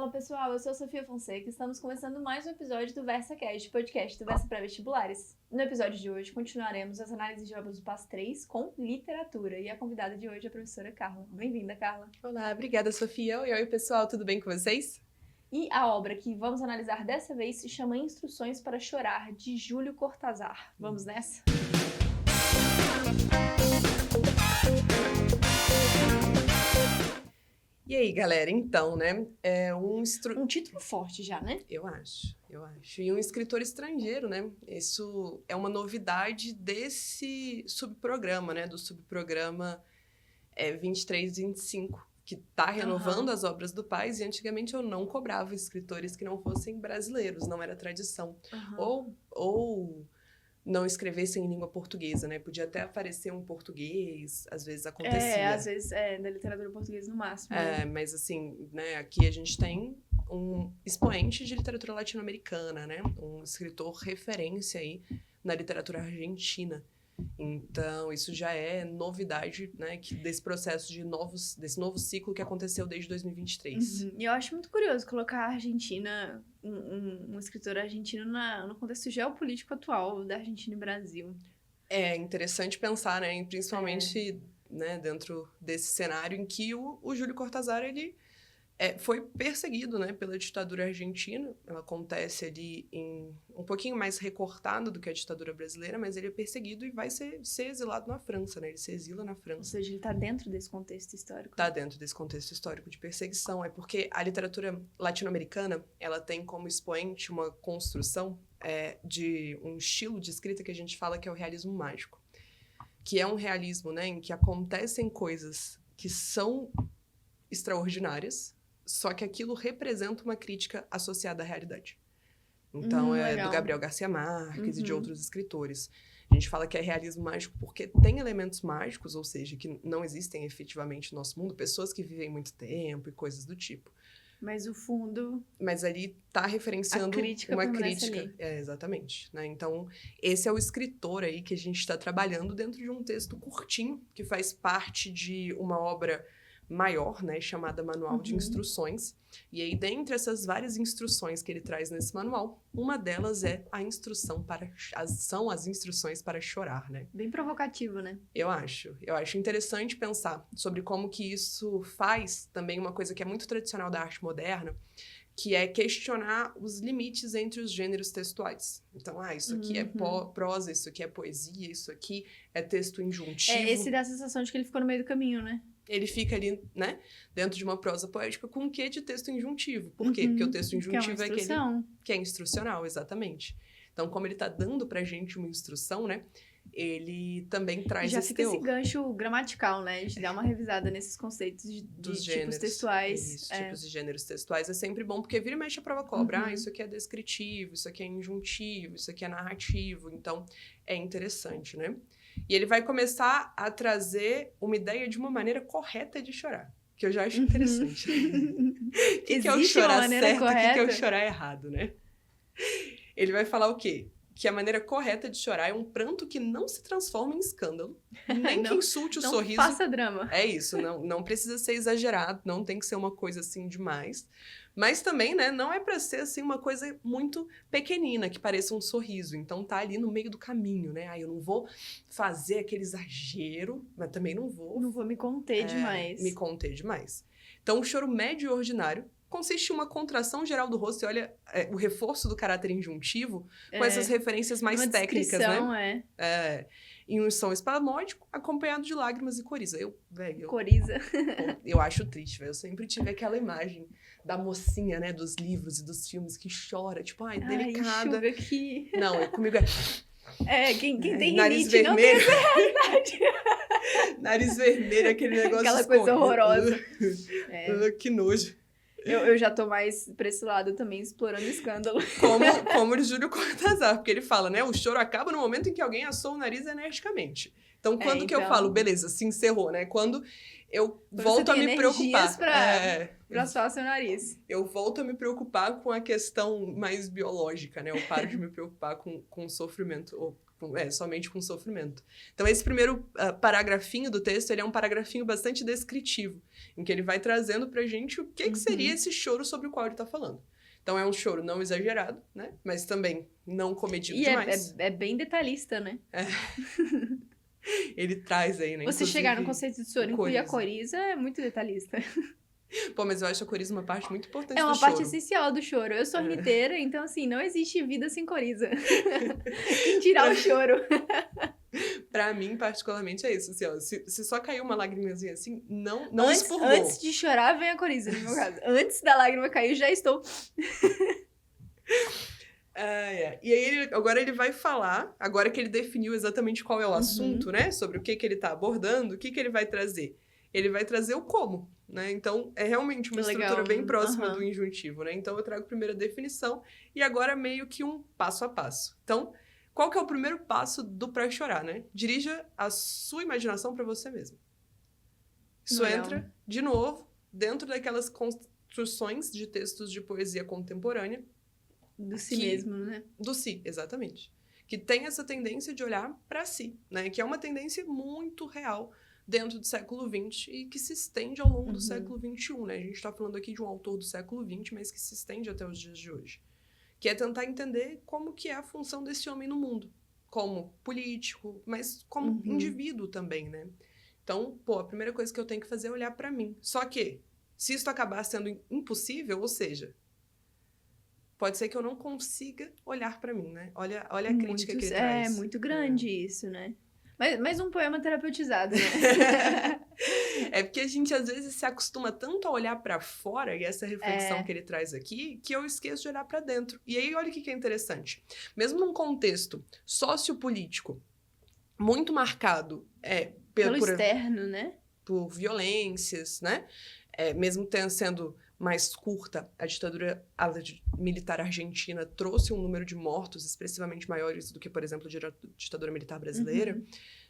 Fala pessoal, eu sou a Sofia Fonseca e estamos começando mais um episódio do VersaCast, podcast do Versa Pré-Vestibulares. No episódio de hoje continuaremos as análises de obras do PAS 3 com literatura e a convidada de hoje é a professora Carla. Bem-vinda, Carla. Olá, obrigada, Sofia. Oi, pessoal, tudo bem com vocês? E a obra que vamos analisar dessa vez se chama Instruções para Chorar, de Júlio Cortázar. Vamos nessa? E aí, galera, então, né, Um título forte já, né? Eu acho. E um escritor estrangeiro, né? Isso é uma novidade desse subprograma, né? Do subprograma 23-25, que tá renovando as obras do PAS, e antigamente eu não cobrava escritores que não fossem brasileiros, não era tradição. Ou não escrevessem em língua portuguesa, né? Podia até aparecer um português, às vezes acontecia. Às vezes da literatura portuguesa no máximo. Mas assim, né, aqui a gente tem um expoente de literatura latino-americana, né? Um escritor referência aí na literatura argentina. Então, isso já é novidade, né, desse processo desse novo ciclo que aconteceu desde 2023. E eu acho muito curioso colocar a Argentina, um escritor argentino no contexto geopolítico atual da Argentina e Brasil. É interessante pensar, né, principalmente né, dentro desse cenário em que o Júlio Cortázar, ele foi perseguido, né, pela ditadura argentina. Ela acontece ali um pouquinho mais recortado do que a ditadura brasileira, mas ele é perseguido e vai ser exilado na França, né? Ele se exila na França. Ou seja, ele está dentro desse contexto histórico. Está dentro desse contexto histórico de perseguição. É porque a literatura latino-americana, ela tem como expoente uma construção de um estilo de escrita que a gente fala que é o realismo mágico. Que é um realismo, né, em que acontecem coisas que são extraordinárias, só que aquilo representa uma crítica associada à realidade. Então, do Gabriel Garcia Marques e de outros escritores. A gente fala que é realismo mágico porque tem elementos mágicos, ou seja, que não existem efetivamente no nosso mundo, pessoas que vivem muito tempo e coisas do tipo. Mas o fundo... Mas ali está referenciando uma crítica. Ali. Exatamente. Né? Então, esse é o escritor aí que a gente está trabalhando dentro de um texto curtinho, que faz parte de uma obra maior, né, chamada Manual de Instruções. E aí, dentre essas várias instruções que ele traz nesse manual, uma delas são as instruções para chorar, né? Bem provocativo, né? Eu acho interessante pensar sobre como que isso faz também uma coisa que é muito tradicional da arte moderna, que é questionar os limites entre os gêneros textuais. Então, isso aqui é prosa, isso aqui é poesia, isso aqui é texto injuntivo. Esse dá a sensação de que ele ficou no meio do caminho, né? Ele fica ali, né, dentro de uma prosa poética com um quê de texto injuntivo. Por quê? Porque o texto injuntivo é aquele que é instrucional, exatamente. Então, como ele tá dando pra gente uma instrução, né, ele também traz esse teor. Já fica esse gancho gramatical, né? A gente dá uma revisada nesses conceitos dos tipos textuais. Tipos de gêneros textuais é sempre bom, porque vira e mexe a prova cobra. Isso aqui é descritivo, isso aqui é injuntivo, isso aqui é narrativo. Então, é interessante, né? E ele vai começar a trazer uma ideia de uma maneira correta de chorar, que eu já acho interessante. O que é o chorar certo e o que é o chorar errado, né? Ele vai falar o quê? Que a maneira correta de chorar é um pranto que não se transforma em escândalo, nem que insulte o sorriso. Não faça drama. É isso, não precisa ser exagerado, não tem que ser uma coisa assim demais. Mas também, né, não é pra ser assim uma coisa muito pequenina, que pareça um sorriso. Então tá ali no meio do caminho, né? Eu não vou fazer aquele exagero, mas também não vou... Não vou me conter demais. Me conter demais. Então o choro médio e ordinário consiste em uma contração geral do rosto. E olha, o reforço do caráter injuntivo com essas referências mais técnicas, né? Em um som espasmódico, acompanhado de lágrimas e coriza. Coriza. Eu acho triste, velho. Eu sempre tive aquela imagem da mocinha, né, dos livros e dos filmes que chora, tipo, delicada. Enxuga aqui. Não, comigo quem tem nariz rinite vermelho. Não tem essa realidade. Nariz vermelho, aquele negócio aquela coisa horrorosa. Que nojo. Eu já tô mais pra esse lado também, explorando o escândalo. Como o Júlio Cortázar, porque ele fala, né? O choro acaba no momento em que alguém assou o nariz energicamente. Então, quando que eu falo, beleza, se encerrou, né? Quando eu volto a me preocupar. Pra suar seu nariz. Eu volto a me preocupar com a questão mais biológica, né? Eu paro de me preocupar com o sofrimento, ou somente com sofrimento. Então, esse primeiro paragrafinho do texto, ele é um paragrafinho bastante descritivo, em que ele vai trazendo pra gente o que seria esse choro sobre o qual ele tá falando. Então, é um choro não exagerado, né? Mas também não comedido demais. É bem detalhista, né? Ele traz aí, né? Você chegar no conceito de choro e incluir a coriza é muito detalhista. Pô, mas eu acho a coriza uma parte muito importante do choro. É uma parte choro. essencial do choro. Eu sou arniteira, então, assim, não existe vida sem coriza. Tem que tirar o choro. Pra mim, particularmente, é isso. Assim, ó, se só caiu uma lagrimazinha assim, não expurgou. Antes de chorar, vem a coriza, no meu caso. Antes da lágrima cair, já estou... E aí, agora ele vai falar, agora que ele definiu exatamente qual é o assunto, né? Sobre o que ele tá abordando, o que ele vai trazer? Ele vai trazer o como, né? Então, é realmente uma estrutura bem próxima do injuntivo, né? Então, eu trago primeiro a definição e agora meio que um passo a passo. Então, qual que é o primeiro passo do Pra Chorar, né? Dirija a sua imaginação para você mesmo. Isso entra, de novo, dentro daquelas construções de textos de poesia contemporânea. Do si mesmo, né? Do si, exatamente. Que tem essa tendência de olhar para si, né? Que é uma tendência muito real dentro do século XX e que se estende ao longo do século XXI, né? A gente está falando aqui de um autor do século XX, mas que se estende até os dias de hoje. Que é tentar entender como que é a função desse homem no mundo. Como político, mas como indivíduo também, né? Então, a primeira coisa que eu tenho que fazer é olhar para mim. Só que, se isso acabar sendo impossível, ou seja... Pode ser que eu não consiga olhar pra mim, né? Olha a crítica que ele traz. É muito grande isso, né? Mas um poema terapeutizado, né? É porque a gente, às vezes, se acostuma tanto a olhar pra fora, e essa reflexão que ele traz aqui, que eu esqueço de olhar pra dentro. E aí, olha o que é interessante. Mesmo num contexto sociopolítico muito marcado pelo externo, né? Por violências, né? Mesmo sendo... mais curta, a ditadura militar argentina trouxe um número de mortos expressivamente maiores do que, por exemplo, a ditadura militar brasileira.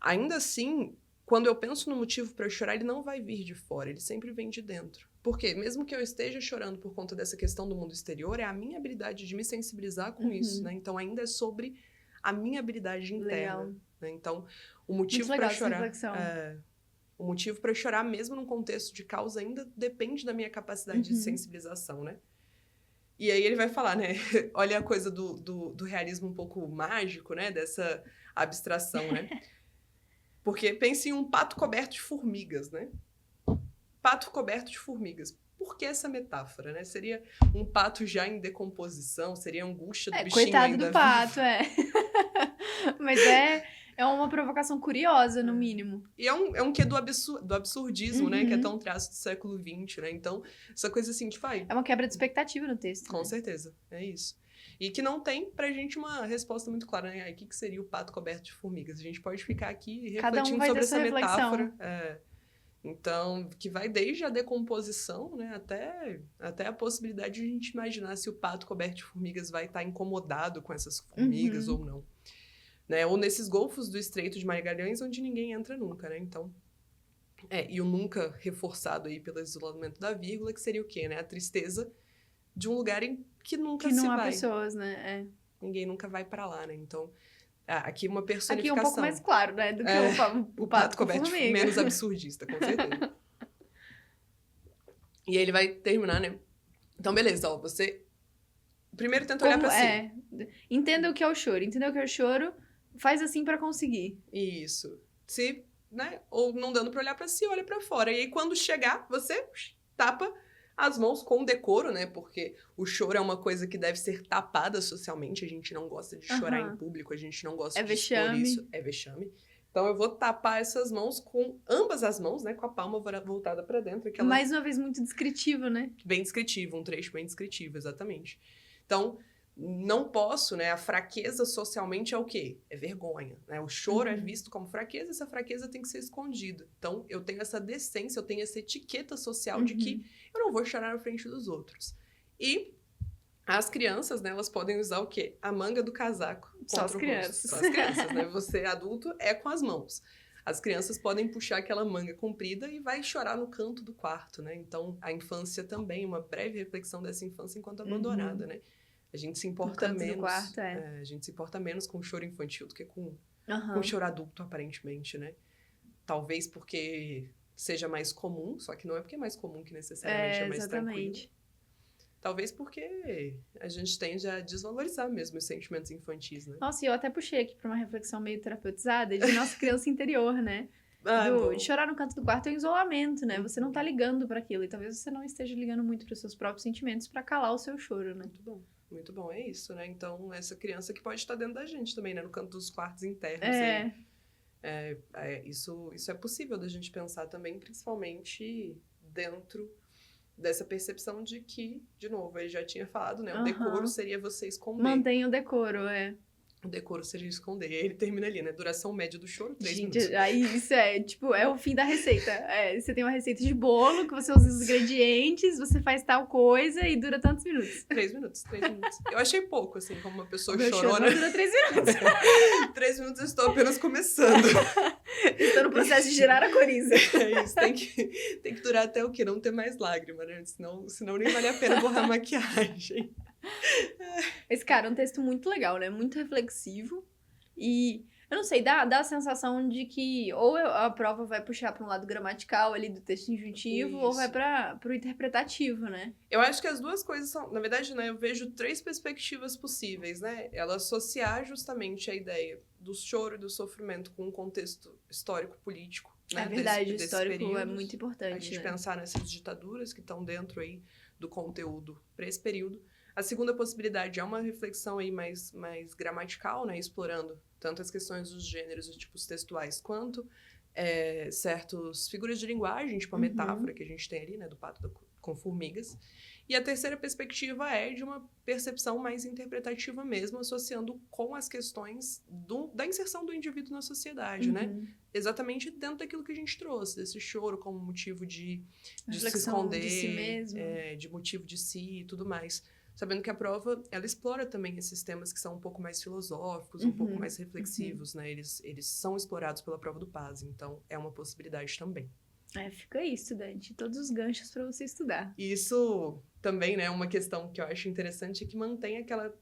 Ainda assim, quando eu penso no motivo para eu chorar, ele não vai vir de fora, ele sempre vem de dentro. Por quê? Mesmo que eu esteja chorando por conta dessa questão do mundo exterior, é a minha habilidade de me sensibilizar com isso, né? Então, ainda é sobre a minha habilidade interna. Né? Então, o motivo para chorar... O motivo para eu chorar, mesmo num contexto de causa, ainda depende da minha capacidade de sensibilização, né? E aí ele vai falar, né? Olha a coisa do realismo um pouco mágico, né? Dessa abstração, né? Porque pense em um pato coberto de formigas, né? Pato coberto de formigas. Por que essa metáfora, né? Seria um pato já em decomposição? Seria a angústia do bichinho coitado ainda do pato, Mas é uma provocação curiosa, no mínimo. E é um quê do absurdismo, né? Que é tão traço do século XX, né? Então, essa coisa assim, tipo... É uma quebra de expectativa no texto. Com certeza, é isso. E que não tem pra gente uma resposta muito clara, né? O que seria o pato coberto de formigas? A gente pode ficar aqui refletindo sobre essa metáfora. Então, que vai desde a decomposição, né? Até a possibilidade de a gente imaginar se o pato coberto de formigas vai estar incomodado com essas formigas ou não. Né? Ou nesses golfos do Estreito de Magalhães, onde ninguém entra nunca, né? Então, e o nunca reforçado aí pelo isolamento da vírgula, que seria o quê, né? A tristeza de um lugar em que nunca se vai. Que não há pessoas, né? Ninguém nunca vai pra lá, né? Então, aqui uma personificação. Aqui é um pouco mais claro, né? Do que o pato coberto menos absurdista, com certeza. E aí ele vai terminar, né? Então, beleza, ó, você... Primeiro tenta olhar pra si. Entenda o que é o choro. Entenda o que é o choro... Faz assim pra conseguir. Isso. Se, né, ou não dando pra olhar pra si, olha pra fora. E aí, quando chegar, você tapa as mãos com decoro, né? Porque o choro é uma coisa que deve ser tapada socialmente. A gente não gosta de chorar em público, a gente não gosta de expor isso. É vexame. Então, eu vou tapar essas mãos com ambas as mãos, né? Com a palma voltada pra dentro. Mais uma vez, muito descritivo, né? Bem descritivo, um trecho bem descritivo, exatamente. Então... Não posso, né? A fraqueza socialmente é o quê? É vergonha, né? O choro é visto como fraqueza, essa fraqueza tem que ser escondida. Então, eu tenho essa decência, eu tenho essa etiqueta social de que eu não vou chorar na frente dos outros. E as crianças, né? Elas podem usar o quê? A manga do casaco. Só as crianças. Só as crianças, né? Você, adulto, é com as mãos. As crianças podem puxar aquela manga comprida e vai chorar no canto do quarto, né? Então, a infância também, uma breve reflexão dessa infância enquanto abandonada, né? A gente se importa canto do menos. quarto, A gente se importa menos com choro infantil do que com Aham. choro adulto, aparentemente, né? Talvez porque seja mais comum, só que não é porque é mais comum que necessariamente é mais tranquilo. Exatamente. Talvez porque a gente tende a desvalorizar mesmo os sentimentos infantis, né? Nossa, e eu até puxei aqui pra uma reflexão meio terapeutizada de nossa criança interior, né? Bom. De chorar no canto do quarto é um isolamento, né? Você não tá ligando pra aquilo. E talvez você não esteja ligando muito pros seus próprios sentimentos pra calar o seu choro, né? Muito bom. Muito bom, é isso, né? Então, essa criança que pode estar dentro da gente também, né? No canto dos quartos internos. Isso é possível da gente pensar também, principalmente dentro dessa percepção de que, de novo, ele já tinha falado, né? O decoro seria você esconder. Mantenha o decoro, O decoro seria esconder. E aí ele termina ali, né? Duração média do choro, 3 Gente, minutos. aí isso é o fim da receita. Você tem uma receita de bolo, que você usa os ingredientes, você faz tal coisa e dura tantos minutos. 3 minutos. Eu achei pouco, assim, como uma pessoa Meu chorona. choro dura 3 minutos. 3 minutos eu estou apenas começando. Estou no processo de gerar a coriza. É isso, tem que durar até o quê? Não ter mais lágrima, né? Senão nem vale a pena borrar a maquiagem. Esse cara é um texto muito legal, né? Muito reflexivo. E, eu não sei, dá a sensação de que ou a prova vai puxar para um lado gramatical ali do texto injuntivo, ou vai para o interpretativo, né? Eu acho que as duas coisas são... Na verdade, né? Eu vejo 3 perspectivas possíveis, né? Ela associar justamente a ideia do choro e do sofrimento com um contexto histórico-político. Né? É verdade, o desse histórico período. é muito importante, A gente né? pensar nessas ditaduras que estão dentro aí do conteúdo para esse período. A segunda possibilidade é uma reflexão aí mais gramatical, né? Explorando tanto as questões dos gêneros, os tipos textuais, quanto certas figuras de linguagem, tipo a metáfora que a gente tem ali, né? Do pato com formigas. E a terceira perspectiva é de uma percepção mais interpretativa mesmo, associando com as questões da inserção do indivíduo na sociedade, né? Exatamente dentro daquilo que a gente trouxe, desse choro como motivo de se esconder, de si mesmo. De motivo de si e tudo mais. Sabendo que a prova, ela explora também esses temas que são um pouco mais filosóficos, um pouco mais reflexivos, né? Eles são explorados pela prova do PAS, então é uma possibilidade também. Fica aí, estudante. Todos os ganchos para você estudar. E isso também, né, uma questão que eu acho interessante, é que mantém aquela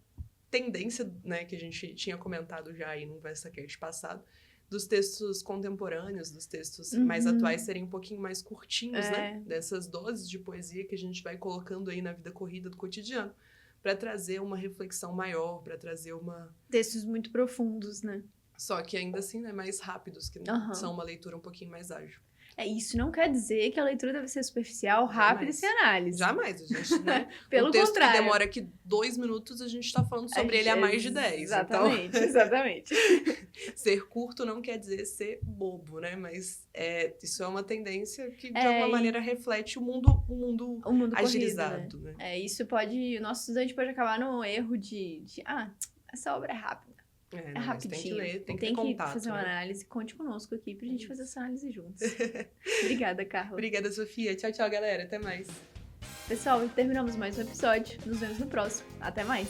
tendência, né, que a gente tinha comentado já aí no VersaCast passado, dos textos contemporâneos, dos textos mais atuais serem um pouquinho mais curtinhos, né? Dessas doses de poesia que a gente vai colocando aí na vida corrida do cotidiano, para trazer uma reflexão maior, para trazer textos muito profundos, né? Só que ainda assim, né, mais rápidos, que são uma leitura um pouquinho mais ágil. Isso não quer dizer que a leitura deve ser superficial, rápida e sem análise. Jamais, a gente, né? Pelo um texto contrário. que demora aqui 2 minutos, a gente tá falando sobre ele há mais de 10. Exatamente, então... exatamente. Ser curto não quer dizer ser bobo, né? Mas isso é uma tendência que, de alguma maneira, reflete o mundo agilizado, corrido, né? Isso pode... O nosso estudante pode acabar no erro de essa obra é rápida. É rapidinho. Tem que ler, tem que ter que contato, fazer uma né? análise. Conte conosco aqui pra gente fazer essa análise juntos. Obrigada, Carla. Obrigada, Sofia. Tchau, tchau, galera. Até mais. Pessoal, terminamos mais um episódio. Nos vemos no próximo. Até mais.